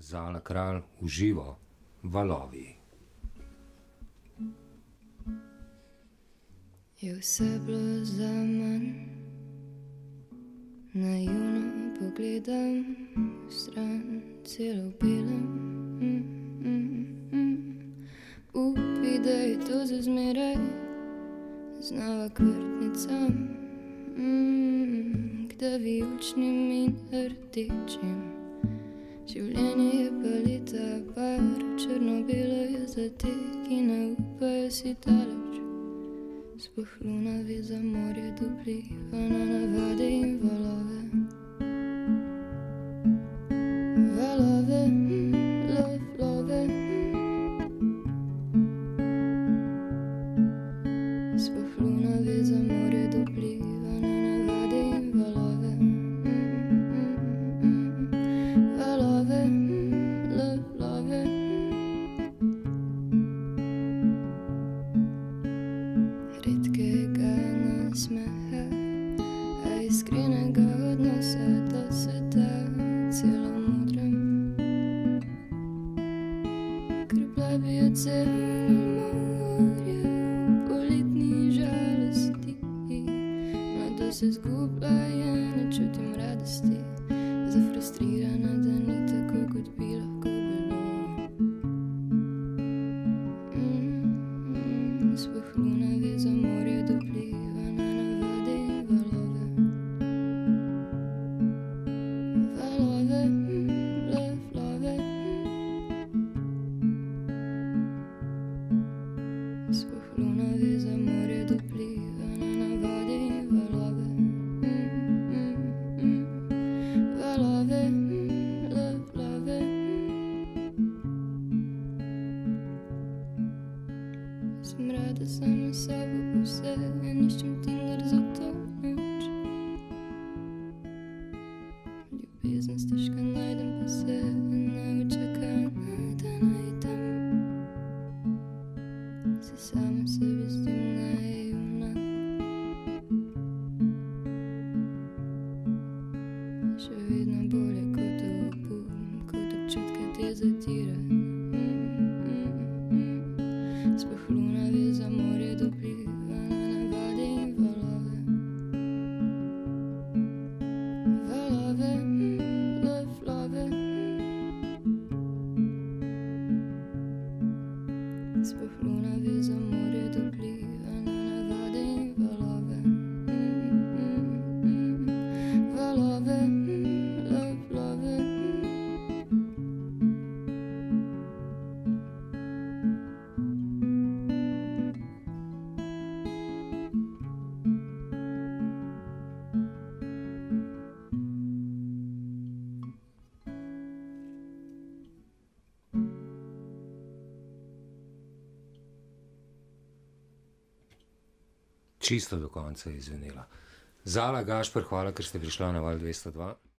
Zala Kralj v živo, Valovi. Je vse bilo zaman, naivno pogledam stran, celo v belem. Upi, da je to za zmeraj znova kvrtnica, kda vijoličnim in rdečim. Življenje je paleta barv, črno-belo je za te, ki ne upajo si daleč. Sploh luna ve za morje, dopliva na navade in valove. Valove, love. Sploh luna ve za morje, dopliva na navade in valove. Valove, love. Redkega nasmeha, a iskrenega odnosa do sveta, celo modrem. Krplavijo celo morje v poletni žalosti. Mladost se zgublja, ja ne čutim radosti, zafrustrirana, da ni tako, kot bi lahko bilo. Sploh luna ve za morje, dopliva na navade in valove. Valove, love. Sploh luna ve za morje, dopliva na navade in valove. Valove, love. Sem rada sama s sabo vse, iščem Tinder za to noč. Ljubezen stežka najdem pa se, ne čakam, da najdem. Se sama sebi zdim naivna, še vedno bolje kot obum, kot občutke te zatira. Sploh luna ve za morje, dopliva na navade in valove. Valove, love. Sploh luna ve za morje, dopliva na navade in valove. Valove, love. Čisto do konca je izvenela. Zala, Gašper, hvala, ker ste prišla na Val 202.